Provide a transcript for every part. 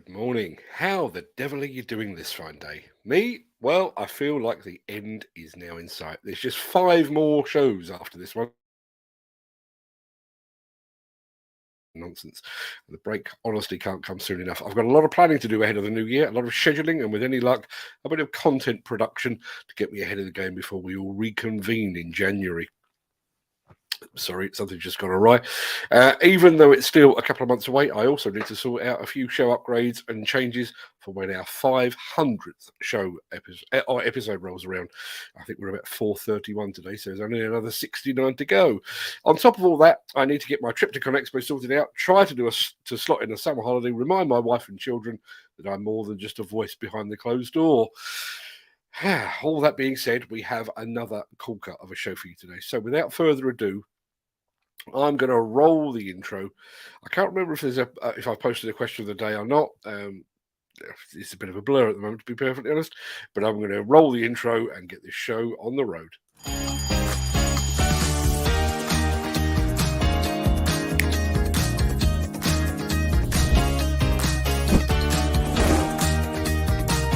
Good morning. How the devil are you doing this fine day? Me? Well, I feel like the end is now in sight. There's just 5 more shows after this one. Nonsense. The break honestly can't come soon enough. I've got a lot of planning to do ahead of the new year, a lot of scheduling, and with any luck, a bit of content production to get me ahead of the game before we all reconvene in January. Sorry, something just got awry. Even though it's still a couple of months away, I also need to sort out a few show upgrades and changes for when our 500th show episode rolls around. I think we're about 431 today, so there's only another 69 to go. On top of all that, I need to get my Tripticon Expo sorted out, try to slot in a summer holiday, remind my wife and children that I'm more than just a voice behind the closed door. All that being said, we have another corker of a show for you today. So without further ado, I'm going to roll the intro. I can't remember if if I've posted a question of the day or not. It's a bit of a blur at the moment, to be perfectly honest. But I'm going to roll the intro and get this show on the road.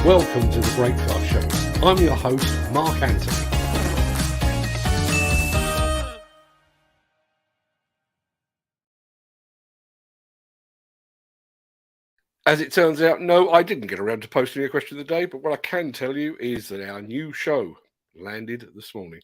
Welcome to the Breakfast Show. I'm your host, Mark Anthony. As it turns out, no, I didn't get around to posting a question of the day, but what I can tell you is that our new show landed this morning.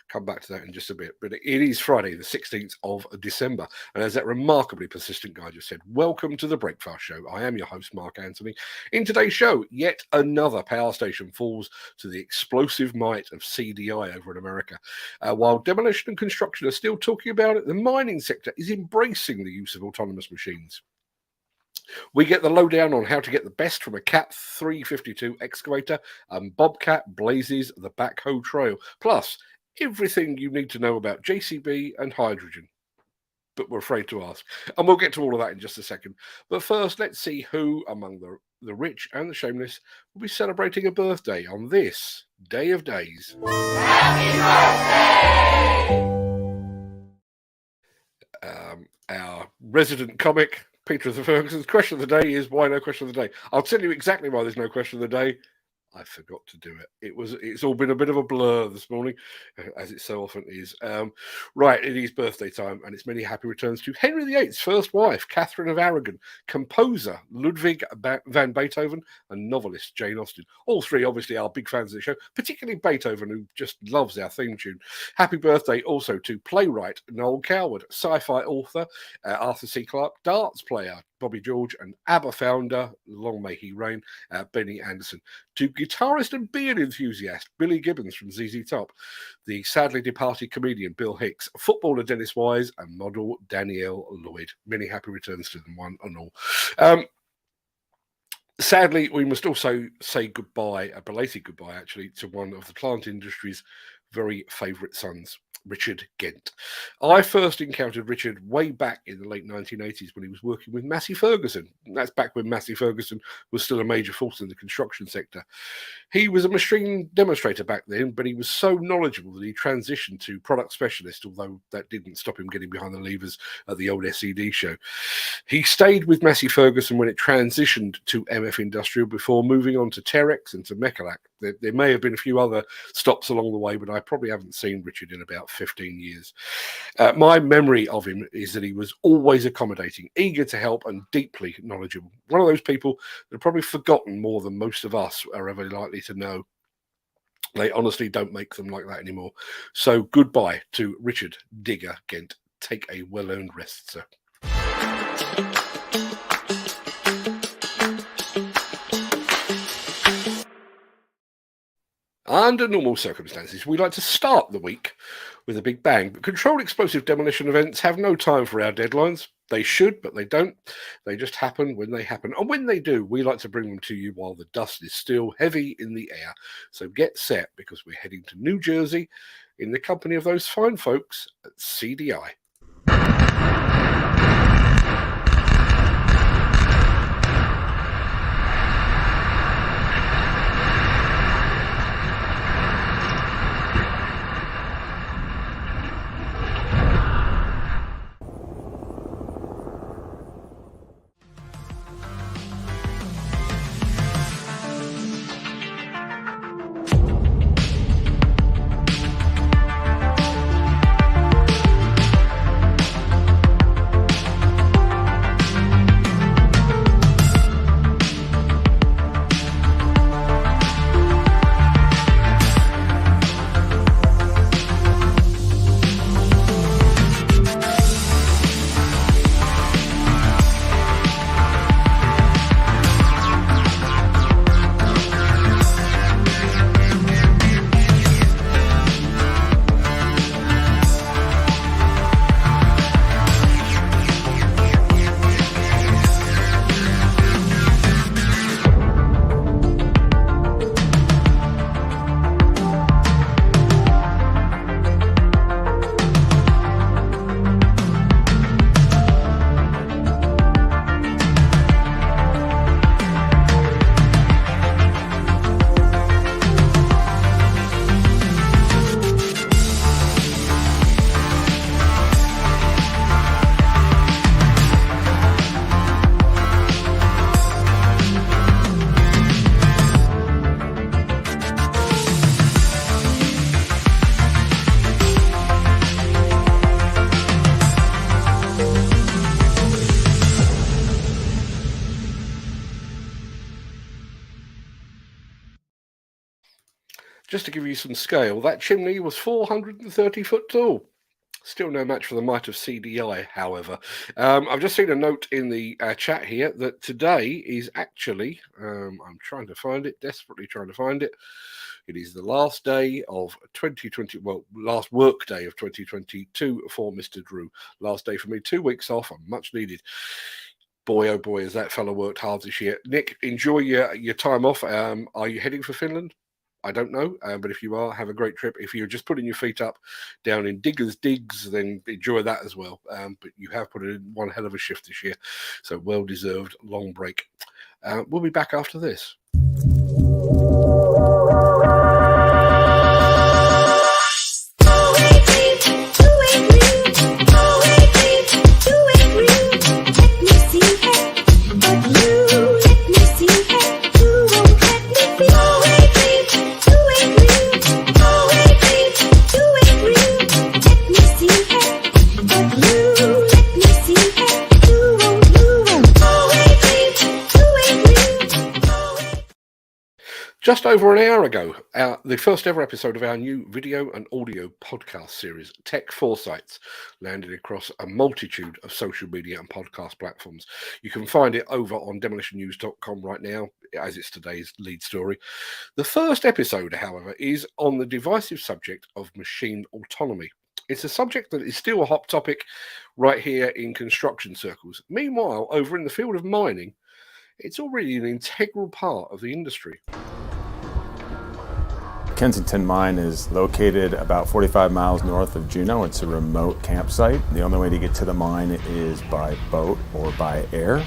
Come back to that in just a bit, but it is Friday, the 16th of December. And as that remarkably persistent guy just said, welcome to the Breakfast Show. I am your host, Mark Anthony. In today's show, yet another power station falls to the explosive might of CDI over in America. While demolition and construction are still talking about it, the mining sector is embracing the use of autonomous machines. We get the lowdown on how to get the best from a Cat 352 excavator, and Bobcat blazes the backhoe trail. Plus, everything you need to know about JCB and hydrogen. But we're afraid to ask. And we'll get to all of that in just a second. But first, let's see who among the rich and the shameless will be celebrating a birthday on this day of days. Happy birthday! Our resident comic, Peter of the Ferguson's question of the day is, why no question of the day? I'll tell you exactly why there's no question of the day. I forgot to do it. It's all been a bit of a blur this morning, as it so often is. Right, it is birthday time, and it's many happy returns to Henry VIII's first wife, Catherine of Aragon, composer Ludwig van Beethoven, and novelist Jane Austen. All three, obviously, are big fans of the show, particularly Beethoven, who just loves our theme tune. Happy birthday also to playwright Noel Coward, sci-fi author Arthur C. Clarke, darts player Bobby George, and ABBA founder, long may he reign, Benny Anderson. To guitarist and beer enthusiast Billy Gibbons from ZZ Top, the sadly departed comedian Bill Hicks, footballer Dennis Wise, and model Danielle Lloyd. Many happy returns to them, one and all. Sadly, we must also say goodbye, a belated goodbye actually, to one of the plant industry's very favourite sons, Richard Gent. I first encountered Richard way back in the late 1980s when he was working with Massey Ferguson. That's back when Massey Ferguson was still a major force in the construction sector. He was a machine demonstrator back then, but he was so knowledgeable that he transitioned to product specialist, although that didn't stop him getting behind the levers at the old SED show. He stayed with Massey Ferguson when it transitioned to MF Industrial before moving on to Terex and to Mechalak. There may have been a few other stops along the way, but I probably haven't seen Richard in about 15 years. My memory of him is that he was always accommodating, eager to help, and deeply knowledgeable. One of those people that have probably forgotten more than most of us are ever likely to know. They honestly don't make them like that anymore. So goodbye to Richard Digger Gent. Take a well-earned rest, sir. Under normal circumstances, we like to start the week with a big bang, but controlled explosive demolition events have no time for our deadlines. They should, but they don't. They just happen when they happen. And when they do, we like to bring them to you while the dust is still heavy in the air. So get set, because we're heading to New Jersey in the company of those fine folks at CDI. Just to give you some scale, that chimney was 430 foot tall. Still no match for the might of CDI, however. I've just seen a note in the chat here that today is actually, I'm trying to find it, desperately trying to find it. It is the last day of 2020, well, last work day of 2022 for Mr. Drew. Last day for me, 2 weeks off, I'm much needed. Boy, oh boy, has that fella worked hard this year. Nick, enjoy your time off. Are you heading for Finland? I don't know, but if you are, have a great trip. If you're just putting your feet up down in Diggers Digs, then enjoy that as well. But you have put in one hell of a shift this year, so well-deserved long break. We'll be back after this. Just over an hour ago, the first ever episode of our new video and audio podcast series, Tech Foresights, landed across a multitude of social media and podcast platforms. You can find it over on demolitionnews.com right now, as it's today's lead story. The first episode, however, is on the divisive subject of machine autonomy. It's a subject that is still a hot topic right here in construction circles. Meanwhile, over in the field of mining, it's already an integral part of the industry. Kensington Mine is located about 45 miles north of Juneau. It's a remote campsite. The only way to get to the mine is by boat or by air.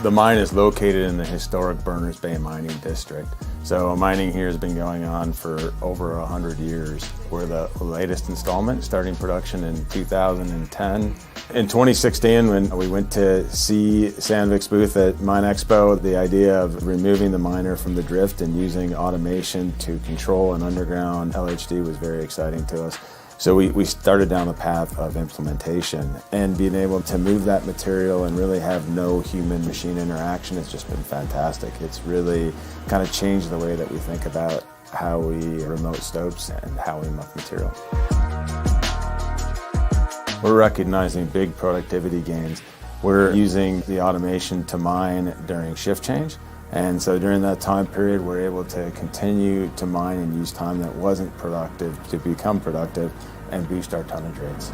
The mine is located in the historic Berners Bay Mining District. So mining here has been going on for over 100 years. We're the latest installment, starting production in 2010. In 2016, when we went to see Sandvik's booth at Mine Expo, the idea of removing the miner from the drift and using automation to control an underground LHD was very exciting to us. So we started down the path of implementation, and being able to move that material and really have no human-machine interaction has just been fantastic. It's really kind of changed the way that we think about how we remote stopes and how we muck material. We're recognizing big productivity gains. We're using the automation to mine during shift change. And so during that time period, we're able to continue to mine and use time that wasn't productive to become productive and boost our tonnage rates.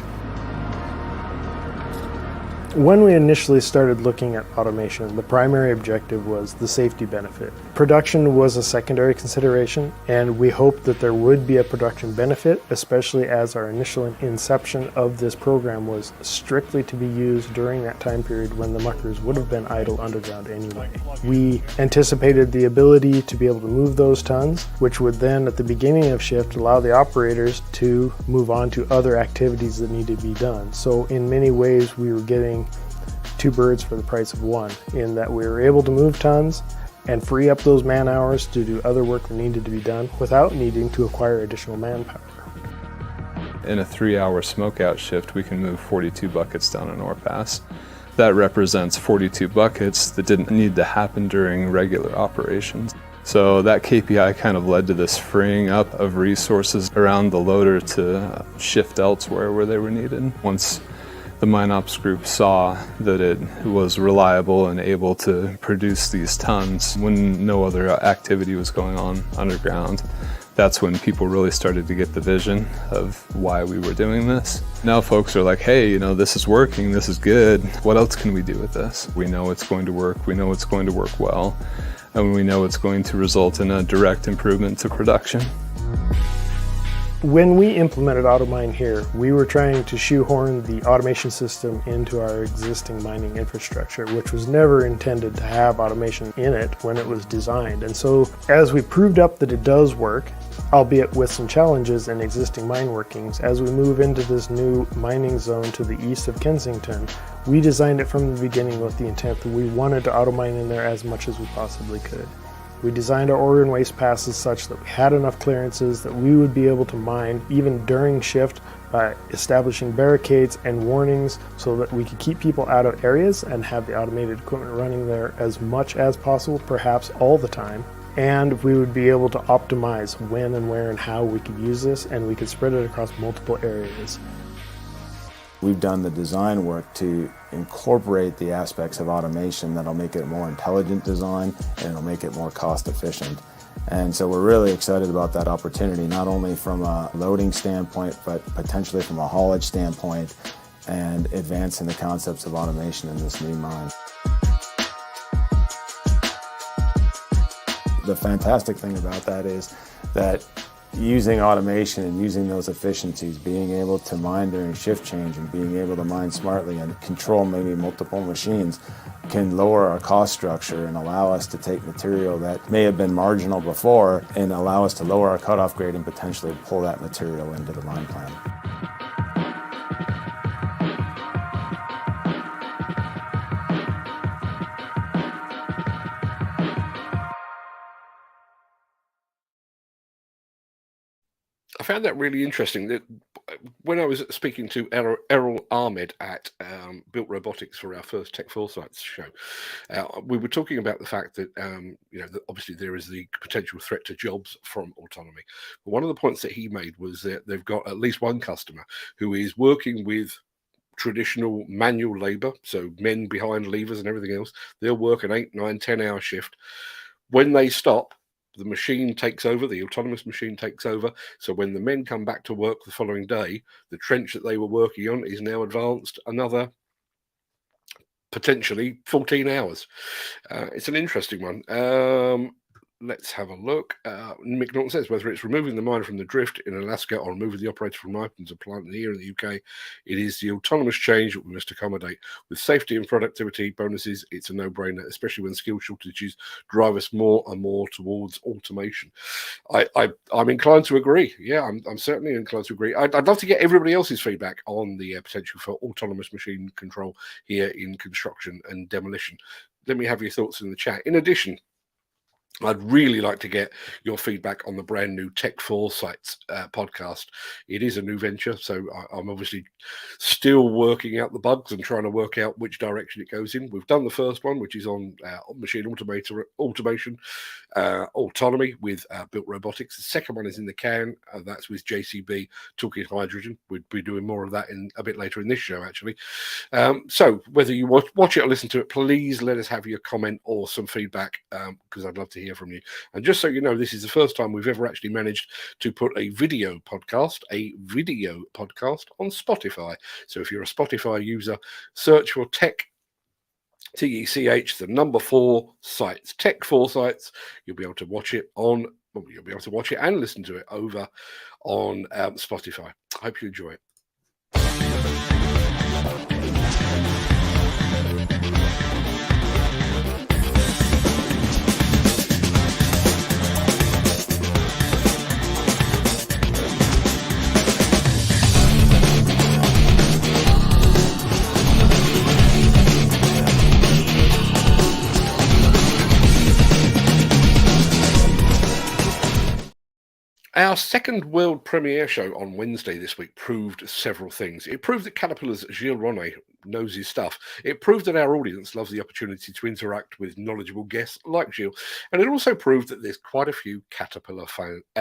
When we initially started looking at automation, the primary objective was the safety benefit. Production was a secondary consideration, and we hoped that there would be a production benefit, especially as our initial inception of this program was strictly to be used during that time period when the muckers would have been idle underground anyway. We anticipated the ability to be able to move those tons, which would then at the beginning of shift allow the operators to move on to other activities that needed to be done. So in many ways we were getting two birds for the price of one, in that we were able to move tons and free up those man hours to do other work that needed to be done without needing to acquire additional manpower. In a 3-hour smokeout shift, we can move 42 buckets down an ore pass. That represents 42 buckets that didn't need to happen during regular operations. So that KPI kind of led to this freeing up of resources around the loader to shift elsewhere where they were needed. Once the mine ops group saw that it was reliable and able to produce these tons when no other activity was going on underground, that's when people really started to get the vision of why we were doing this. Now folks are like, hey, this is working, this is good. What else can we do with this? We know it's going to work, we know it's going to work well, and we know it's going to result in a direct improvement to production. When we implemented AutoMine here, we were trying to shoehorn the automation system into our existing mining infrastructure, which was never intended to have automation in it when it was designed. And so as we proved up that it does work, albeit with some challenges in existing mine workings, as we move into this new mining zone to the east of Kensington, we designed it from the beginning with the intent that we wanted to automine in there as much as we possibly could. We designed our ore and waste passes such that we had enough clearances that we would be able to mine even during shift by establishing barricades and warnings so that we could keep people out of areas and have the automated equipment running there as much as possible, perhaps all the time. and we would be able to optimize when and where and how we could use this, and we could spread it across multiple areas. We've done the design work to incorporate the aspects of automation that'll make it a more intelligent design and it'll make it more cost efficient. And so we're really excited about that opportunity, not only from a loading standpoint, but potentially from a haulage standpoint, and advancing the concepts of automation in this new mine. The fantastic thing about that is that using automation and using those efficiencies, being able to mine during shift change and being able to mine smartly and control maybe multiple machines can lower our cost structure and allow us to take material that may have been marginal before and allow us to lower our cutoff grade and potentially pull that material into the mine plan. I found that really interesting. That when I was speaking to Errol Ahmed at Built Robotics for our first Tech Foresights show, we were talking about the fact that that obviously there is the potential threat to jobs from autonomy. But one of the points that he made was that they've got at least one customer who is working with traditional manual labor, so men behind levers and everything else. They'll work an 8, 9, 10-hour shift. When they stop, the machine takes over, the autonomous machine takes over. So when the men come back to work the following day, the trench that they were working on is now advanced another potentially 14 hours. It's an interesting one. Let's have a look. Mick Norton says, whether it's removing the miner from the drift in Alaska or removing the operator from Ipen's plant here in the UK, it is the autonomous change that we must accommodate. With safety and productivity bonuses, it's a no-brainer, especially when skill shortages drive us more and more towards automation. I'm inclined to agree. Yeah, I'm certainly inclined to agree. I'd love to get everybody else's feedback on the potential for autonomous machine control here in construction and demolition. Let me have your thoughts in the chat. In addition, I'd really like to get your feedback on the brand new Tech Foresights podcast. It is a new venture, so I'm obviously still working out the bugs and trying to work out which direction it goes in. We've done the first one, which is on machine automation, autonomy with Built Robotics. The second one is in the can. That's with JCB talking hydrogen. We'd be doing more of that in a bit later in this show, actually. So whether you watch it or listen to it, please let us have your comment or some feedback, because I'd love to hear from you. And just so you know, this is the first time we've ever actually managed to put a video podcast on Spotify. So if you're a Spotify user, search for Tech, TECH, the number 4 sites, Tech Foresights. You'll be able to watch it and listen to it over on Spotify. I hope you enjoy it. Our second world premiere show on Wednesday this week proved several things. It proved that Caterpillar's Gilles Ronnet knows his stuff. It proved that our audience loves the opportunity to interact with knowledgeable guests like Gilles. And it also proved that there's quite a few Caterpillar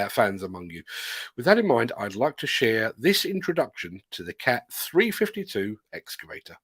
fans among you. With that in mind, I'd like to share this introduction to the Cat 352 excavator.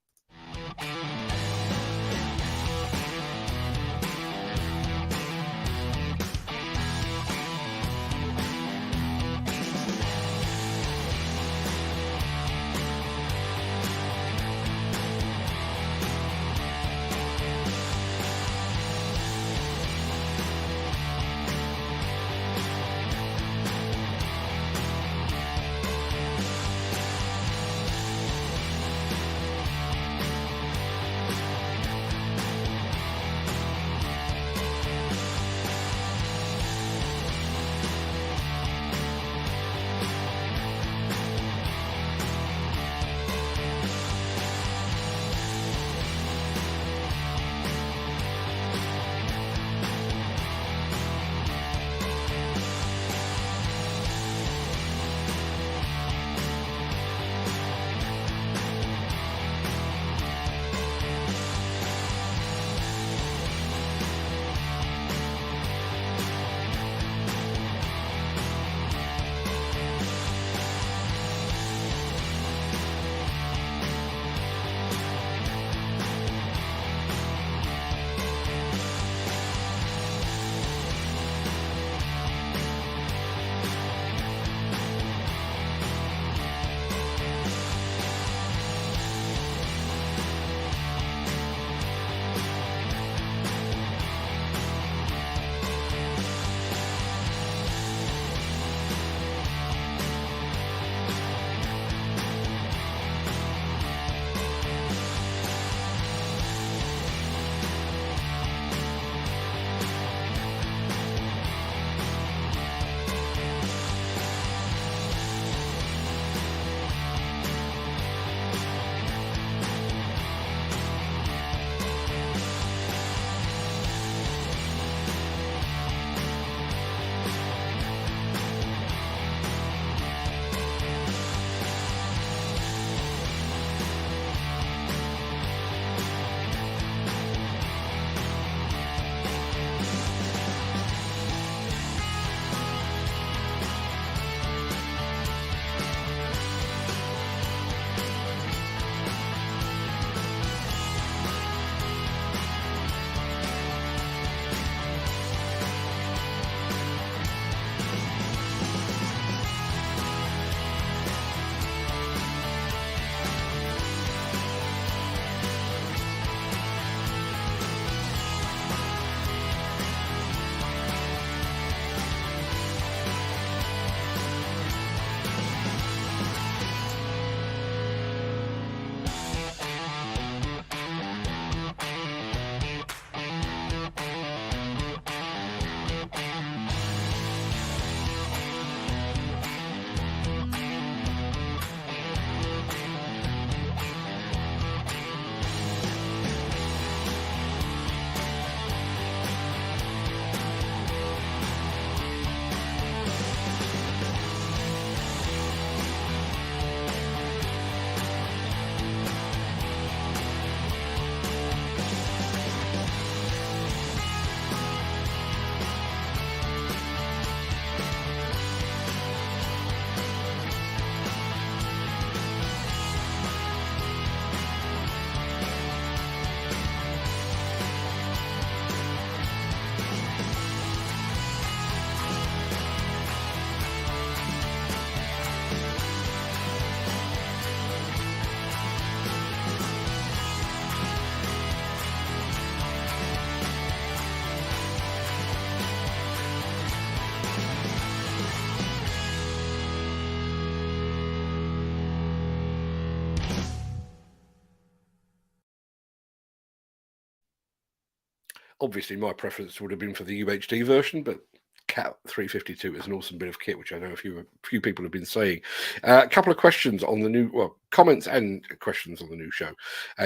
Obviously, my preference would have been for the UHD version, but Cat 352 is an awesome bit of kit, which I know a few people have been saying. A couple of questions on the new, comments and questions on the new show.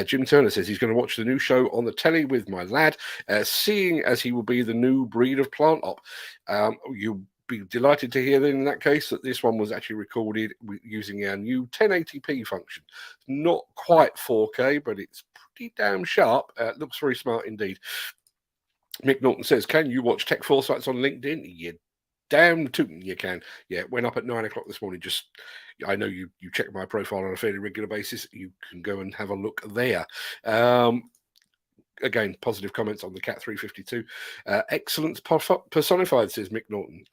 Jim Turner says he's going to watch the new show on the telly with my lad, seeing as he will be the new breed of plant op. You'll be delighted to hear then in that case that this one was actually recorded using our new 1080p function. Not quite 4K, but it's pretty damn sharp. Looks very smart indeed. Mick Norton says, can you watch Tech Foresights on LinkedIn? You damn tootin' you can. Yeah, it went up at 9 o'clock this morning. I know you check my profile on a fairly regular basis. You can go and have a look there. Again, positive comments on the Cat 352. Excellence personified, says Mick Norton.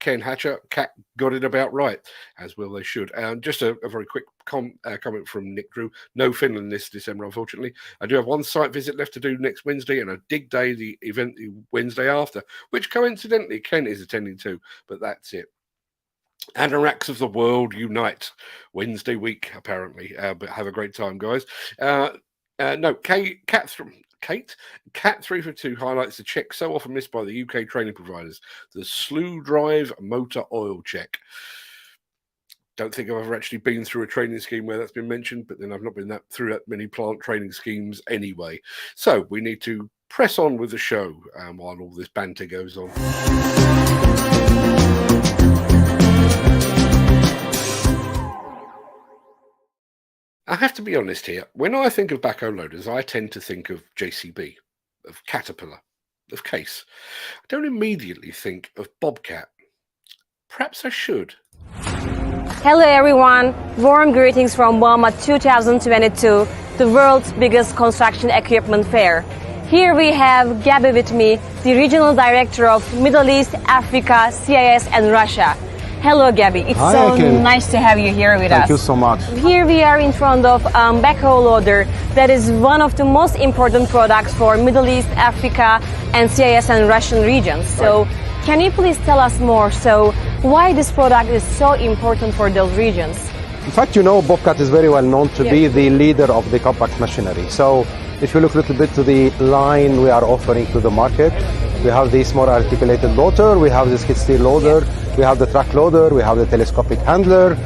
Ken Hatcher, Cat got it about right, as well they should. Just a very quick comment from Nick Drew. No Finland this December, unfortunately. I do have one site visit left to do next Wednesday and a dig day, the event the Wednesday after, which coincidentally Ken is attending to, but that's it. Anoraks of the world unite Wednesday week, apparently. But have a great time, guys. Cat 352 highlights the check so often missed by the UK training providers, the slew drive motor oil check. Don't think I've ever actually been through a training scheme where that's been mentioned, but then I've not been through that many plant training schemes anyway. So we need to press on with the show while all this banter goes on. I have to be honest here. When I think of backhoe loaders, I tend to think of JCB, of Caterpillar, of Case. I don't immediately think of Bobcat. Perhaps I should. Hello everyone, warm greetings from Bauma 2022, the world's biggest construction equipment fair. Here we have Gabby with me, the Regional Director of Middle East, Africa, CIS and Russia. Hello Gabby, it's nice to have you here with us. Thank you so much. Here we are in front of backhoe loader that is one of the most important products for Middle East, Africa and CIS and Russian regions. So can you please tell us more, why this product is so important for those regions? In fact, you know, Bobcat is very well known to be the leader of the compact machinery. So if you look a little bit to the line we are offering to the market, we have the small articulated loader, we have the skid steer loader, we have the track loader, we have the telescopic handler,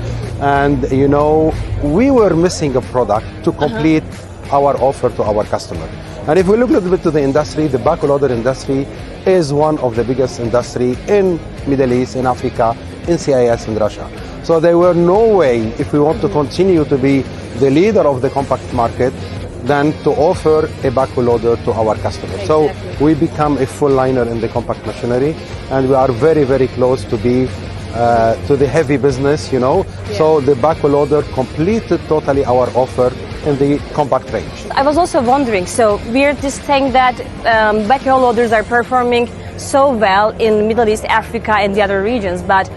and you know, we were missing a product to complete our offer to our customer. And if we look a little bit to the industry, the backhoe loader industry is one of the biggest industry in Middle East, in Africa, in CIS, in Russia. So there were no way, if we want to continue to be the leader of the compact market, than to offer a backhoe loader to our customers. So we become a full liner in the compact machinery, and we are very, very close to be to the heavy business, you know. So the backhoe loader completed totally our offer in the compact range. I was also wondering, so we're just saying that backhoe loaders are performing so well in Middle East, Africa and the other regions, but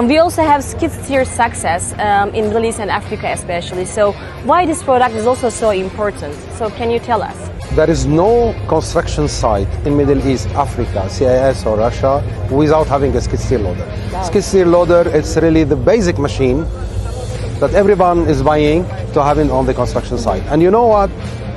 we also have skid steer success in Middle East and Africa especially. So why this product is also so important? So can you tell us? There is no construction site in Middle East, Africa, CIS or Russia without having a skid steer loader. Wow. Skid steer loader, it's really the basic machine that everyone is buying to have it on the construction site. And you know what?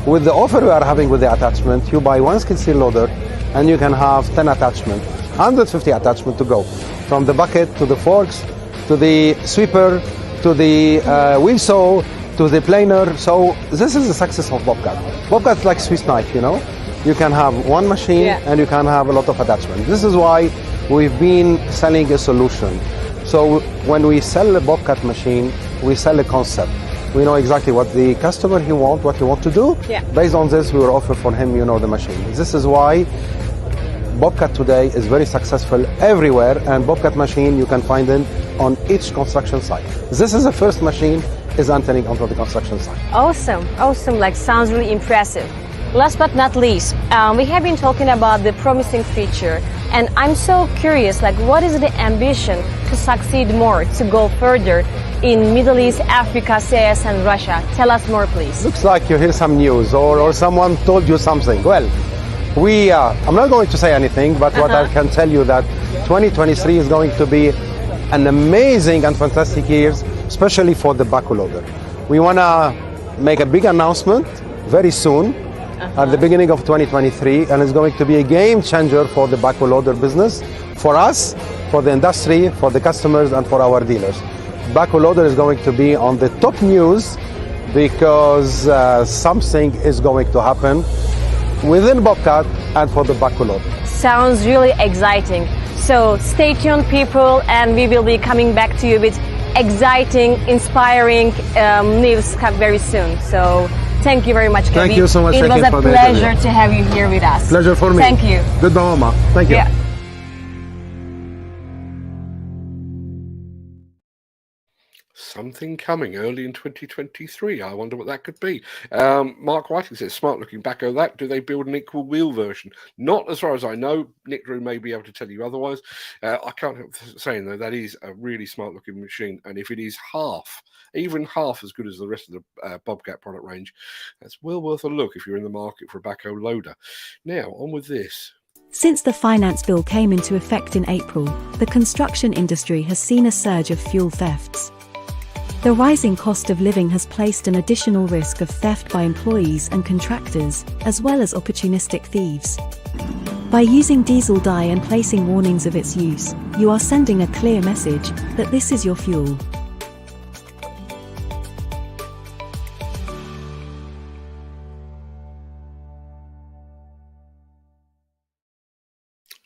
With the offer we are having with the attachment, you buy one skid steer loader and you can have 10 attachments, 150 attachments to go. From the bucket to the forks, to the sweeper, to the wheel saw, to the planer. So this is the success of Bobcat. Bobcat is like Swiss knife, you know. You can have one machine and you can have a lot of attachments. This is why we've been selling a solution. So when we sell a Bobcat machine, we sell a concept. We know exactly what the customer what he want to do. Based on this, we will offer for him, you know, the machine. This is why Bobcat today is very successful everywhere, and Bobcat machine you can find it on each construction site. This is the first machine is entering onto the construction site. Awesome, like sounds really impressive. Last but not least, we have been talking about the promising feature, and I'm so curious, like what is the ambition to succeed more, to go further in Middle East, Africa, CIS and Russia? Tell us more, please. Looks like you hear some news or someone told you something. Well, I'm not going to say anything, but what I can tell you that 2023 is going to be an amazing and fantastic year, especially for the backhoe loader. We want to make a big announcement very soon at the beginning of 2023, and it's going to be a game changer for the backhoe loader business, for us, for the industry, for the customers, and for our dealers. Backhoe loader is going to be on the top news because something is going to happen within Bobcat and for the backhoe loader. Sounds really exciting. So stay tuned, people, and we will be coming back to you with exciting, inspiring news very soon. So thank you very much, Kevin. Thank you so much. It was a pleasure to have you here with us. Pleasure for me. Thank you. Good Mama. Thank you. Yeah. Something coming early in 2023. I wonder what that could be. Mark Whiting says, smart looking backhoe that. Do they build an equal wheel version? Not as far as I know. Nick Drew may be able to tell you otherwise. I can't help saying, though, that is a really smart looking machine. And if it is even half as good as the rest of the Bobcat product range, that's well worth a look if you're in the market for a backhoe loader. Now, on with this. Since the finance bill came into effect in April, the construction industry has seen a surge of fuel thefts. The rising cost of living has placed an additional risk of theft by employees and contractors, as well as opportunistic thieves. By using diesel dye and placing warnings of its use, you are sending a clear message that this is your fuel.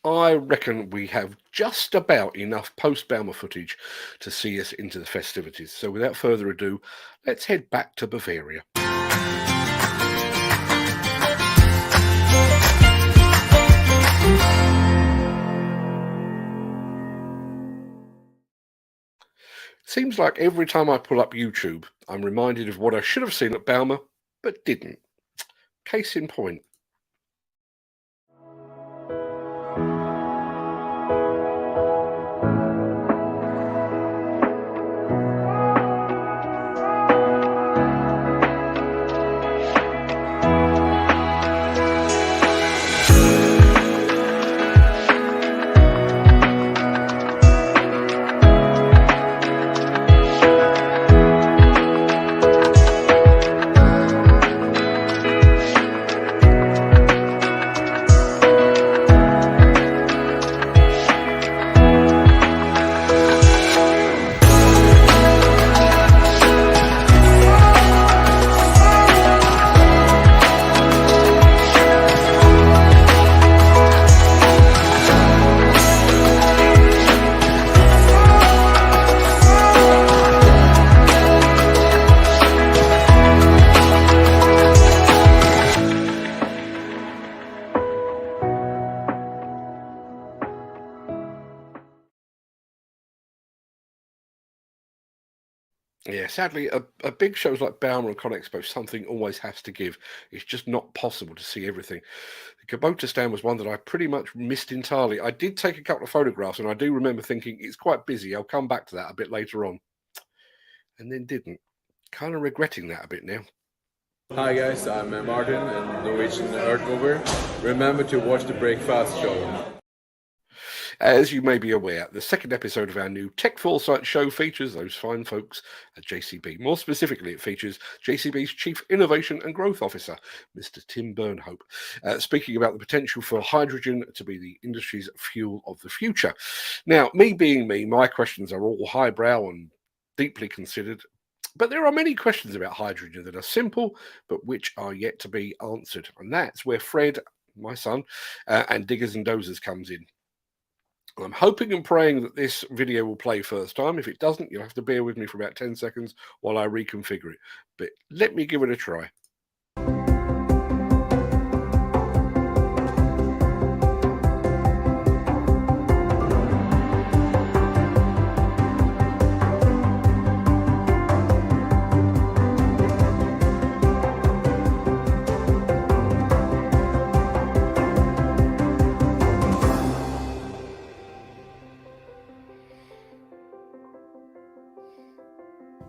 I reckon we have just about enough post-Bauma footage to see us into the festivities. So without further ado, let's head back to Bavaria. Seems like every time I pull up YouTube, I'm reminded of what I should have seen at Bauma, but didn't. Case in point. Yeah, sadly, a big shows like Bauma and ConExpo, something always has to give. It's just not possible to see everything. The Kubota stand was one that I pretty much missed entirely. I did take a couple of photographs, and I do remember thinking, it's quite busy. I'll come back to that a bit later on. And then didn't. Kind of regretting that a bit now. Hi guys, I'm Martin and Norwegian Earthmover. Remember to watch the Breakfast show. As you may be aware, the second episode of our new Tech Foresight show features those fine folks at JCB. More specifically, it features JCB's Chief Innovation and Growth Officer, Mr. Tim Burnhope, speaking about the potential for hydrogen to be the industry's fuel of the future. Now, me being me, my questions are all highbrow and deeply considered, but there are many questions about hydrogen that are simple, but which are yet to be answered. And that's where Fred, my son, and Diggers and Dozers comes in. I'm hoping and praying that this video will play first time. If it doesn't, you'll have to bear with me for about 10 seconds while I reconfigure it. But let me give it a try.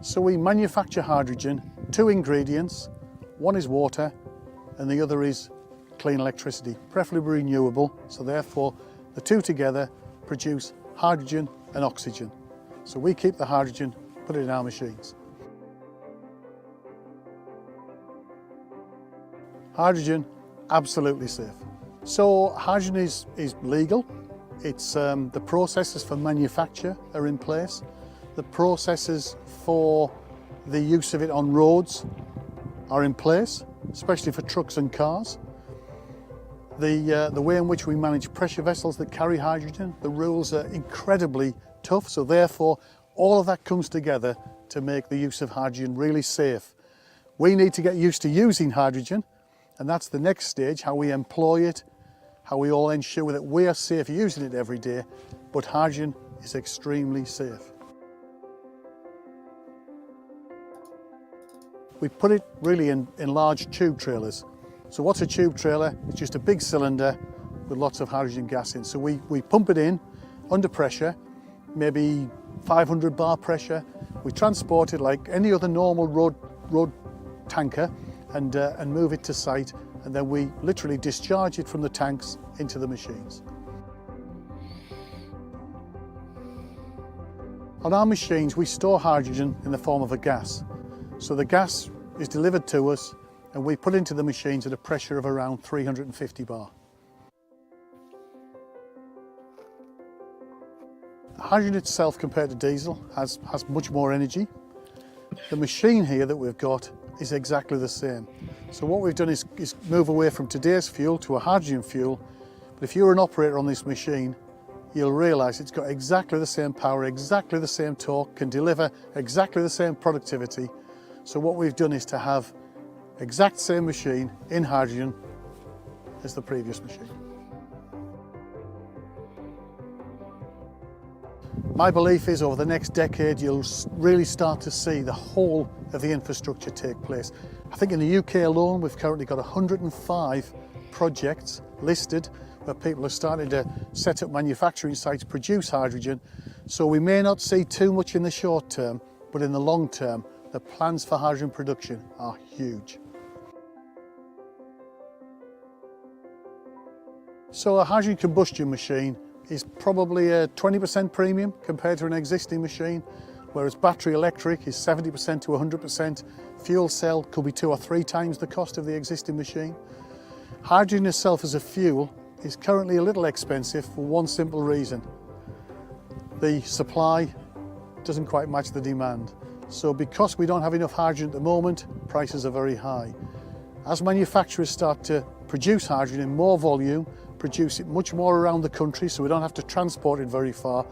So we manufacture hydrogen, two ingredients. One is water and the other is clean electricity, preferably renewable. So therefore the two together produce hydrogen and oxygen. So we keep the hydrogen, put it in our machines. Hydrogen absolutely safe. So hydrogen is legal. It's the processes for manufacture are in place. The processes for the use of it on roads are in place, especially for trucks and cars. The way in which we manage pressure vessels that carry hydrogen, the rules are incredibly tough, so therefore all of that comes together to make the use of hydrogen really safe. We need to get used to using hydrogen, and that's the next stage, how we employ it, how we all ensure that we are safe using it every day, but hydrogen is extremely safe. We put it really in large tube trailers. So what's a tube trailer? It's just a big cylinder with lots of hydrogen gas in. So we pump it in under pressure, maybe 500 bar pressure. We transport it like any other normal road tanker and move it to site, and then we literally discharge it from the tanks into the machines. On our machines, we store hydrogen in the form of a gas. So the gas is delivered to us and we put into the machines at a pressure of around 350 bar. Hydrogen itself compared to diesel has much more energy. The machine here that we've got is exactly the same. So what we've done is move away from today's fuel to a hydrogen fuel. But if you're an operator on this machine, you'll realise it's got exactly the same power, exactly the same torque, can deliver exactly the same productivity. So what we've done is to have exact same machine in hydrogen as the previous machine. My belief is over the next decade you'll really start to see the whole of the infrastructure take place. I think in the UK alone we've currently got 105 projects listed where people are starting to set up manufacturing sites, produce hydrogen. So we may not see too much in the short term, but in the long term the plans for hydrogen production are huge. So a hydrogen combustion machine is probably a 20% premium compared to an existing machine, whereas battery electric is 70% to 100%. Fuel cell could be 2 or 3 times the cost of the existing machine. Hydrogen itself as a fuel is currently a little expensive for one simple reason. The supply doesn't quite match the demand. So because we don't have enough hydrogen at the moment, prices are very high. As manufacturers start to produce hydrogen in more volume, produce it much more around the country so we don't have to transport it very far,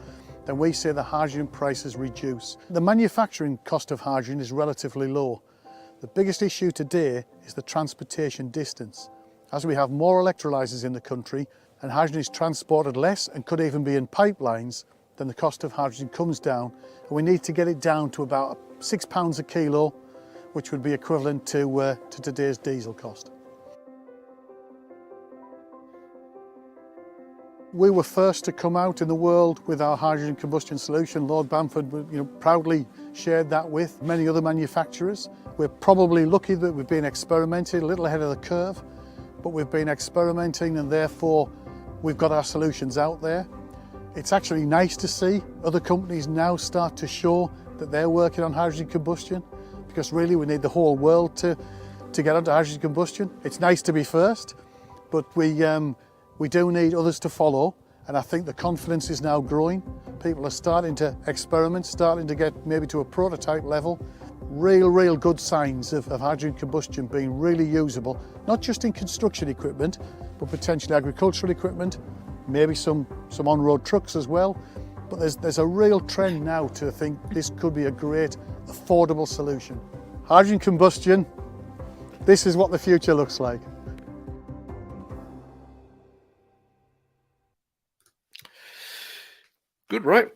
then we say the hydrogen prices reduce. The manufacturing cost of hydrogen is relatively low. The biggest issue today is the transportation distance. As we have more electrolyzers in the country and hydrogen is transported less and could even be in pipelines, then the cost of hydrogen comes down, and we need to get it down to about £6 a kilo, which would be equivalent to today's diesel cost. We were first to come out in the world with our hydrogen combustion solution. Lord Bamford proudly shared that with many other manufacturers. We're probably lucky that we've been experimenting a little ahead of the curve, but we've been experimenting and therefore we've got our solutions out there. It's actually nice to see other companies now start to show that they're working on hydrogen combustion, because really we need the whole world to get onto hydrogen combustion. It's nice to be first, but we do need others to follow, and I think the confidence is now growing. People are starting to experiment, starting to get maybe to a prototype level. Real good signs of hydrogen combustion being really usable, not just in construction equipment, but potentially agricultural equipment, maybe some on-road trucks as well. But there's a real trend now to think this could be a great, affordable solution. Hydrogen combustion, this is what the future looks like. Good, right?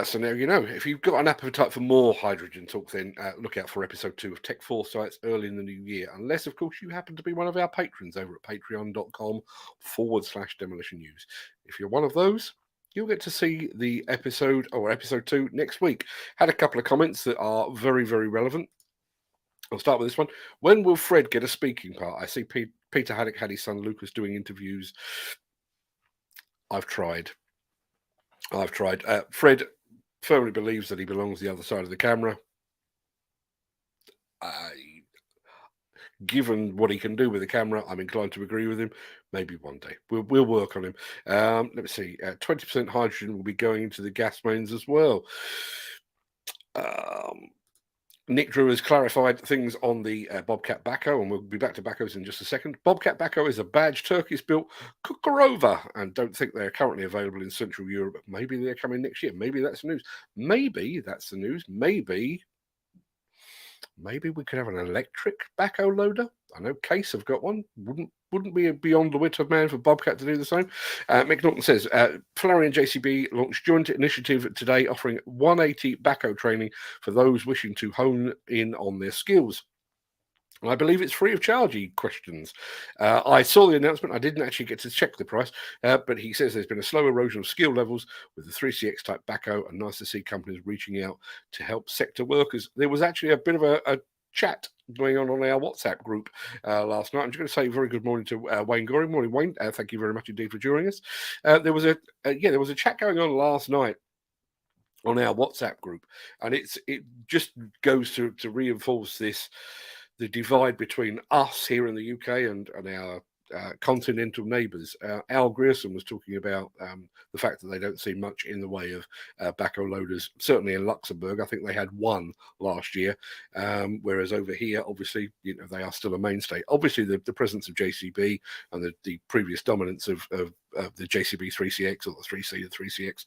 So now you know. If you've got an appetite for more hydrogen talk, then look out for episode 2 of Tech Foresights early in the new year. Unless, of course, you happen to be one of our patrons over at patreon.com/demolition news. If you're one of those, you'll get to see the episode 2 next week. Had a couple of comments that are very, very relevant. I'll start with this one. When will Fred get a speaking part? I see Peter Haddock had his son Lucas doing interviews. I've tried. Fred firmly believes that he belongs the other side of the camera. given what he can do with the camera, I'm inclined to agree with him. Maybe one day we'll work on him. Let me see. 20% hydrogen will be going into the gas mains as well. Nick Drew has clarified things on the Bobcat backhoe, and we'll be back to backhoes in just a second. Bobcat backhoe is a badge Turkish-built Cukurova, and don't think they're currently available in Central Europe. Maybe they're coming next year. Maybe that's the news. Maybe that's the news. Maybe we could have an electric backhoe loader. I know Case have got one. Wouldn't be beyond the wit of man for Bobcat to do the same. Mick Norton says, Flurry and JCB launched joint initiative today offering 180 backhoe training for those wishing to hone in on their skills. I believe it's free of charge, he questions. I saw the announcement. I didn't actually get to check the price, but he says there's been a slow erosion of skill levels with the 3CX type backhoe, and nice to see companies reaching out to help sector workers. There was actually a bit of a chat going on our WhatsApp group last night. I'm just going to say very good morning to Wayne Goring. Morning, Wayne. Thank you very much indeed for joining us. There was a chat going on last night on our WhatsApp group, and it just goes to reinforce the divide between us here in the UK and our continental neighbours. Al Grierson was talking about the fact that they don't see much in the way of backhoe loaders, certainly in Luxembourg. I think they had one last year, whereas over here, obviously, they are still a mainstay. Obviously, the presence of JCB and the previous dominance of the JCB 3CX or the 3C and 3CX,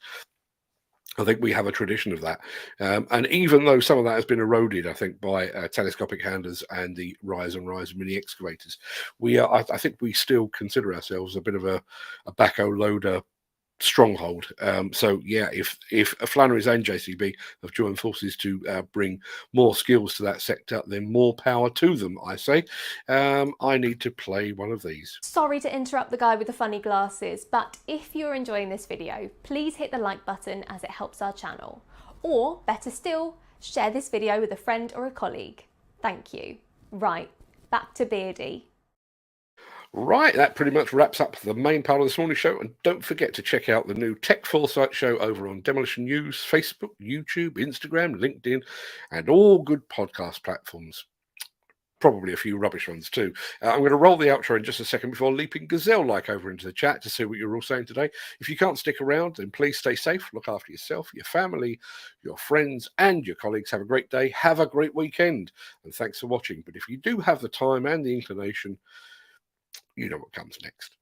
I think we have a tradition of that. And even though some of that has been eroded, I think, by telescopic handlers and the Rise and Rise mini excavators, I think we still consider ourselves a bit of a backhoe loader stronghold. So yeah, if Flannery's and JCB have joined forces to bring more skills to that sector, then more power to them, I say. I need to play one of these. Sorry to interrupt the guy with the funny glasses, but if you're enjoying this video, please hit the like button as it helps our channel. Or better still, share this video with a friend or a colleague. Thank you. Right, back to Beardy. Right, that pretty much wraps up the main part of this morning's show. And don't forget to check out the new Tech Foresight show over on Demolition News, Facebook, YouTube, Instagram, LinkedIn, and all good podcast platforms. Probably a few rubbish ones too. I'm going to roll the outro in just a second before leaping gazelle-like over into the chat to see what you're all saying today. If you can't stick around, then please stay safe, look after yourself, your family, your friends, and your colleagues. Have a great day, have a great weekend, and thanks for watching. But if you do have the time and the inclination, you know what comes next.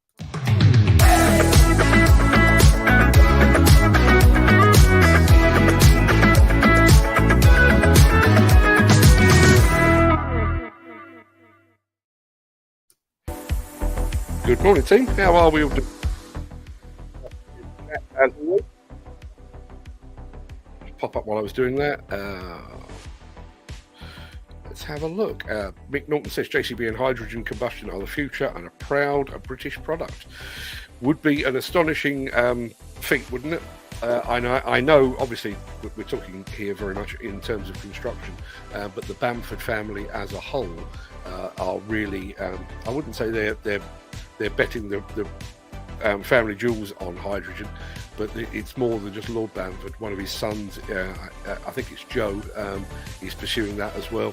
Good morning, team. How are we all doing? As always, just pop up while I was doing that. Let's have a look. Mick Norton says JCB and hydrogen combustion are the future and a proud British product. Would be an astonishing feat, wouldn't it? I know, obviously, we're talking here very much in terms of construction, but the Bamford family as a whole are really, I wouldn't say they're betting the family jewels on hydrogen, but it's more than just Lord Bamford. One of his sons, I think it's Joe, is pursuing that as well.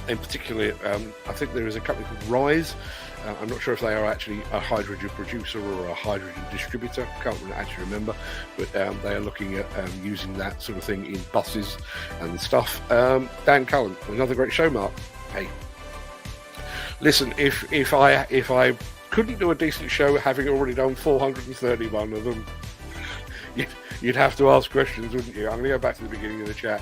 In particular, I think there is a company called Rise. I'm not sure if they are actually a hydrogen producer or a hydrogen distributor. Can't actually remember, but they are looking at using that sort of thing in buses and stuff. Dan Cullen, another great show, Mark. Hey, listen, if I couldn't do a decent show, having already done 431 of them, you'd have to ask questions, wouldn't you? I'm going to go back to the beginning of the chat.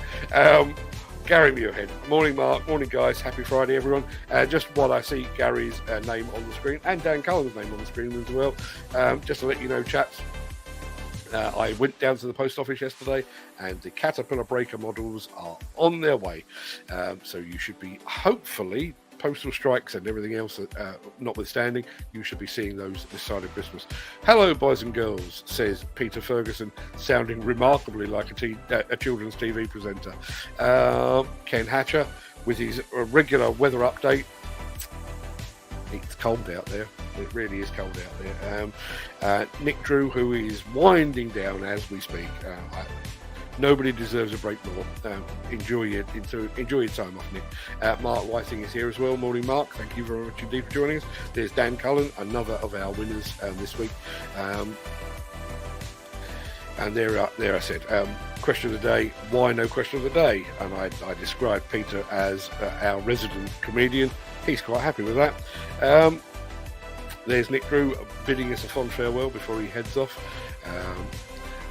Gary Muirhead. Morning, Mark. Morning, guys. Happy Friday, everyone. Just while I see Gary's name on the screen and Dan Cullen's name on the screen as well, just to let you know, chaps, I went down to the post office yesterday and the Caterpillar breaker models are on their way. So you should be, hopefully, postal strikes and everything else notwithstanding, you should be seeing those this side of Christmas. Hello, boys and girls, says Peter Ferguson, sounding remarkably like a children's TV presenter. Ken Hatcher with his regular weather update. It's cold out there. It really is cold out there. Nick Drew, who is winding down as we speak. Nobody deserves a break more. Enjoy your time off, Nick. Mark Whiting is here as well. Morning, Mark. Thank you very much indeed for joining us. There's Dan Cullen, another of our winners this week. And there I said, question of the day, why no question of the day? And I described Peter as our resident comedian. He's quite happy with that. There's Nick Drew bidding us a fond farewell before he heads off.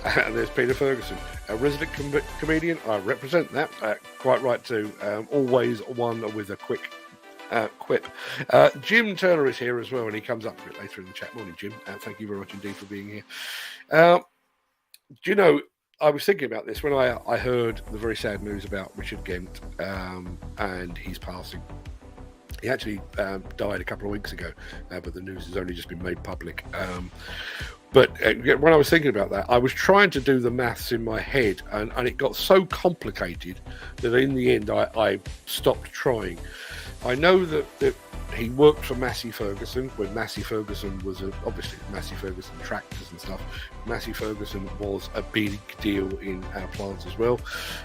And there's Peter Ferguson, a resident comedian. I represent that. Quite right too. Always one with a quick quip. Jim Turner is here as well, and he comes up a bit later in the chat. Morning, Jim. Thank you very much indeed for being here. Do you know, I was thinking about this when I heard the very sad news about Richard Gent and his passing. He actually died a couple of weeks ago, but the news has only just been made public. But when I was thinking about that, I was trying to do the maths in my head, and it got so complicated that in the end I stopped trying. I know that he worked for Massey Ferguson when Massey Ferguson was obviously Massey Ferguson tractors and stuff. Massey Ferguson was a big deal in our plants as well.